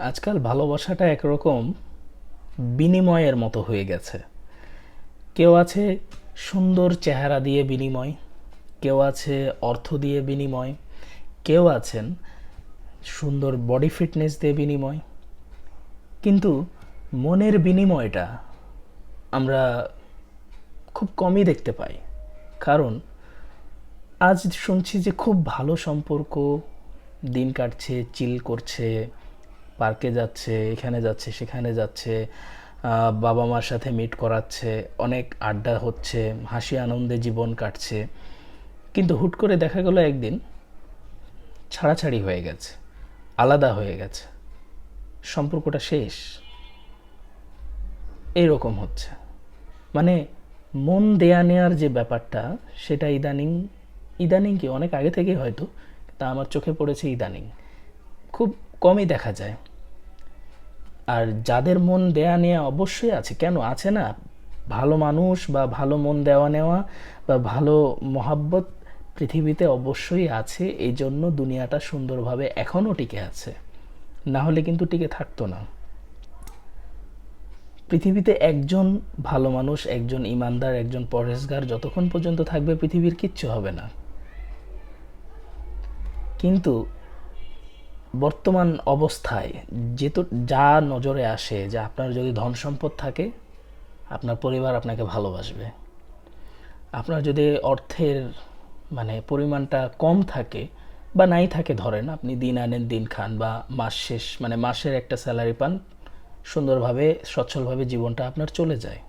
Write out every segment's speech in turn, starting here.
আজকাল ভালোবাসাটা একরকম বিনিময়ের মতো হয়ে গেছে। কেউ আছে সুন্দর চেহারা দিয়ে বিনিময়, কেউ আছে অর্থ দিয়ে বিনিময়, কেউ আছেন সুন্দর বডি ফিটনেস দিয়ে বিনিময়। কিন্তু মনের বিনিময়টা আমরা খুব কমই দেখতে পাই। কারণ আজ শুনছি যে খুব ভালো সম্পর্ক, দিন কাটছে, চিল করছে, পার্কে যাচ্ছে, এখানে যাচ্ছে, সেখানে যাচ্ছে, বাবা মার সাথে মিট করাচ্ছে, অনেক আড্ডা হচ্ছে, হাসি আনন্দে জীবন কাটছে। কিন্তু হুট করে দেখা গেল একদিন ছাড়াছাড়ি হয়ে গেছে, আলাদা হয়ে গেছে, সম্পর্কটা শেষ। এইরকম হচ্ছে। মানে মন দেয়া নেয়ার যে ব্যাপারটা, সেটা ইদানিং ইদানিং কি অনেক আগে থেকেই হয়তো, তা আমার চোখে পড়েছে ইদানিং খুব কমই দেখা যায়। আর যাদের মন দেয়া নেওয়া অবশ্যই আছে, কেন আছে না, ভালো মানুষ বা ভালো মন দেওয়া নেওয়া বা ভালো মহাব্বত পৃথিবীতে অবশ্যই আছে। এই জন্য দুনিয়াটা সুন্দরভাবে এখনও টিকে আছে, না হলে কিন্তু টিকে থাকতো না। পৃথিবীতে একজন ভালো মানুষ, একজন ইমানদার, একজন পরহেজগার যতক্ষণ পর্যন্ত থাকবে পৃথিবীর কিচ্ছু হবে না। কিন্তু বর্তমান অবস্থায় যেহেতু যা নজরে আসে, যে আপনার যদি ধন সম্পদ থাকে আপনার পরিবার আপনাকে ভালোবাসবে। আপনার যদি অর্থের পরিমাণটা কম থাকে বা নাই থাকে, ধরেন আপনি দিন আনেন দিন খান বা মাস শেষ মাসের একটা স্যালারি পান, সুন্দরভাবে সচ্ছলভাবে জীবনটা আপনার চলে যায়।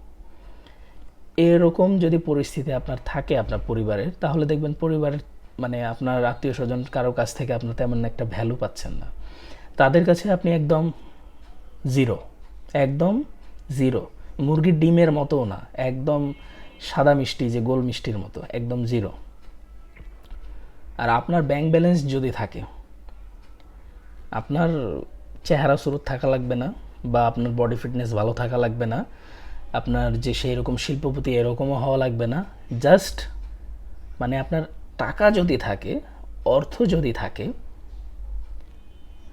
এরকম যদি পরিস্থিতি আপনার থাকে আপনার পরিবারের, তাহলে দেখবেন পরিবারের আপনার আত্মীয় স্বজন কারো কাছ থেকে আপনার তেমন একটা ভ্যালু পাচ্ছেন না। তাদের কাছে আপনি একদম জিরো, একদম জিরো। মুরগির ডিমের মতোও না, একদম সাদা মিষ্টি, যে গোল মিষ্টির মতো, একদম জিরো। আর আপনার ব্যাংক ব্যালেন্স যদি থাকে, আপনার চেহারা সুরত থাকা লাগবে না, বা আপনার বডি ফিটনেস ভালো থাকা লাগবে না, আপনার যে সেই রকম শিল্পপতি এরকমও হওয়া লাগবে না। জাস্ট আপনার টাকা যদি থাকে, অর্থ যদি থাকে,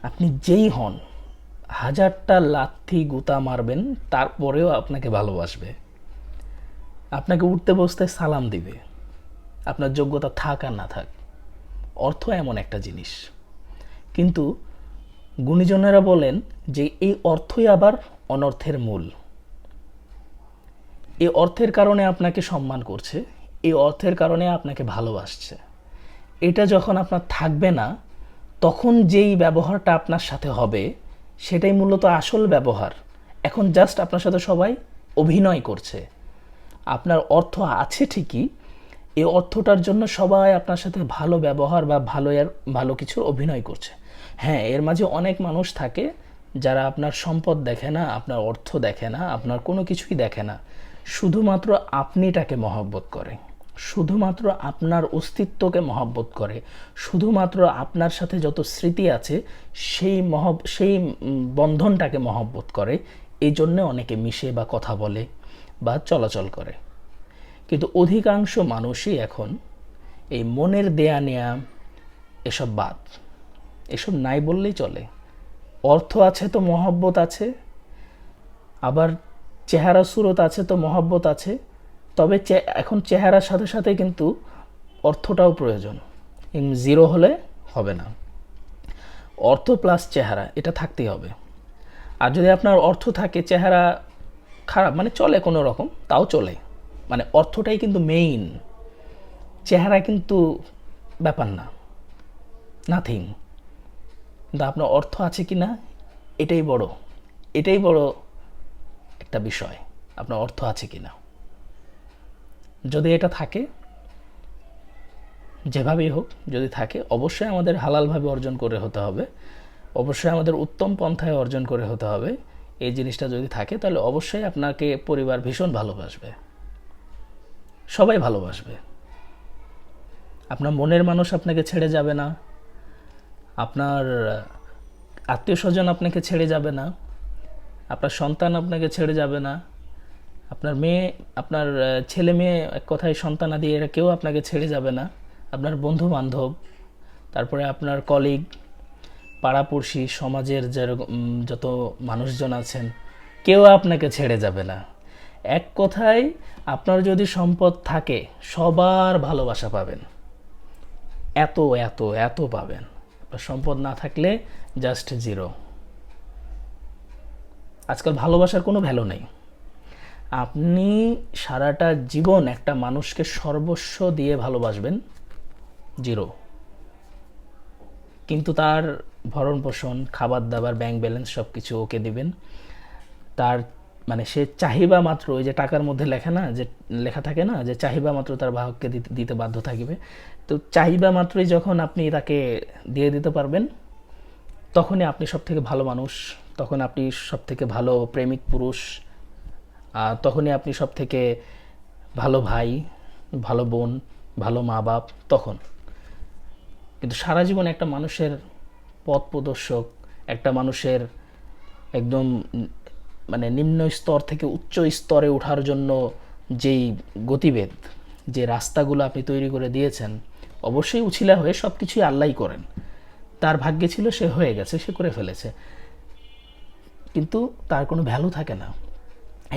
আপনি যেই হন, হাজারটা লাথি গুতা মারবেন, তারপরেও আপনাকে ভালোবাসবে, আপনাকে উঠতে বসতে সালাম দিবে, আপনার যোগ্যতা থাক আর না থাক। অর্থ এমন একটা জিনিস। কিন্তু গুণীজনেরা বলেন যে এই অর্থই আবার অনর্থের মূল। এই অর্থের কারণে আপনাকে সম্মান করছে, এই অর্থের কারণে আপনাকে ভালোবাসছে। এটা যখন আপনার থাকবে না, তখন যেই ব্যবহারটা আপনার সাথে হবে সেটাই মূলত আসল ব্যবহার। এখন জাস্ট আপনার সাথে সবাই অভিনয় করছে। আপনার অর্থ আছে ঠিকই, এই অর্থটার জন্য সবাই আপনার সাথে ভালো ব্যবহার বা ভালো কিছুর অভিনয় করছে। হ্যাঁ, এর মাঝে অনেক মানুষ থাকে যারা আপনার সম্পদ দেখে না, আপনার অর্থ দেখে না, আপনার কোনো কিছুই দেখে না, শুধুমাত্র আপনিটাকে মহব্বত করে, শুধুমাত্র আপনার অস্তিত্বকে মহব্বত করে, শুধুমাত্র আপনার সাথে যত স্মৃতি আছে সেই বন্ধনটাকে মহব্বত করে। এই জন্যে অনেকে মিশে বা কথা বলে বা চলাচল করে। কিন্তু অধিকাংশ মানুষই এখন এই মনের দেয়া নেয়া এসব বাদ, এসব নাই বললেই চলে। অর্থ আছে তো মহব্বত আছে, আবার চেহারা সুরত আছে তো মহব্বত আছে। তবে এখন চেহারার সাথে সাথে কিন্তু অর্থটাও প্রয়োজন। জিরো হলে হবে না, অর্থ প্লাস চেহারা এটা থাকতেই হবে। আর যদি আপনার অর্থ থাকে, চেহারা খারাপ চলে কোনো রকম, তাও চলে, অর্থটাই কিন্তু মেইন, চেহারা কিন্তু ব্যাপার না, নাথিং। কিন্তু আপনার অর্থ আছে কি না, এটাই বড়, এটাই বড় একটা বিষয়। আপনার অর্থ আছে কি না, যদি এটা থাকে, যেভাবেই হোক যদি থাকে, অবশ্যই আমাদের হালালভাবে অর্জন করে হতে হবে, অবশ্যই আমাদের উত্তম পন্থায় অর্জন করে হতে হবে। এই জিনিসটা যদি থাকে, তাহলে অবশ্যই আপনাকে পরিবার ভীষণ ভালোবাসবে, সবাই ভালোবাসবে। আপনার মনের মানুষ আপনাকে ছেড়ে যাবে না, আপনার আত্মীয় স্বজন আপনাকে ছেড়ে যাবে না, আপনার সন্তান আপনাকে ছেড়ে যাবে না, আপনার মেয়ে, আপনার ছেলে মেয়ে, এক কথায় সন্তানাদি, এরা কেউ আপনাকে ছেড়ে যাবে না। আপনার বন্ধু বান্ধব, তারপরে আপনার কলিগ, পাড়াপড়শি, সমাজের যেরকম যত মানুষজন আছেন, কেউ আপনাকে ছেড়ে যাবে না। এক কথায়, আপনার যদি সম্পদ থাকে, সবার ভালোবাসা পাবেন, এত এত এত পাবেন। আপনার সম্পদ না থাকলে জাস্ট জিরো। আজকাল ভালোবাসার কোনো ভ্যালু নেই। আপনি সারাটা জীবন একটা মানুষকে সর্বস্ব দিয়ে ভালোবাসবেন, জিরো। কিন্তু তার ভরণ পোষণ, খাবার দাবার, ব্যাংক ব্যালেন্স সব কিছু ওকে দিবেন। তার মানে সে চাহিবা মাত্র, ওই যে টাকার মধ্যে লেখা না, যে লেখা থাকে না যে চাহিবা মাত্র তার বাহককে দিতে দিতে বাধ্য থাকিবে, তো চাহিবা মাত্রই যখন আপনি তাকে দিয়ে দিতে পারবেন, তখনই আপনি সব থেকে ভালো মানুষ, তখন আপনি সব থেকে ভালো প্রেমিক পুরুষ, তখনই আপনি সব থেকে ভালো ভাই, ভালো বোন, ভালো মা বাপ তখন। কিন্তু সারা জীবন একটা মানুষের পথ প্রদর্শক, একটা মানুষের একদম মানে নিম্ন স্তর থেকে উচ্চ স্তরে ওঠার জন্য যেই গতিবেদ, যে রাস্তাগুলো আপনি তৈরি করে দিয়েছেন, অবশ্যই উছিলা হয়ে সব কিছুই আল্লাহই করেন। তার ভাগ্যে ছিল, সে হয়ে গেছে, সে করে ফেলেছে, কিন্তু তার কোনো ভ্যালু থাকে না।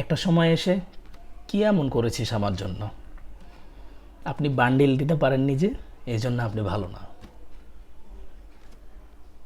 একটা সময় এসে, কি এমন করেছিস আমার জন্য? আপনি বান্ডিল দিতে পারেননি যে, এই জন্য আপনি ভালো না।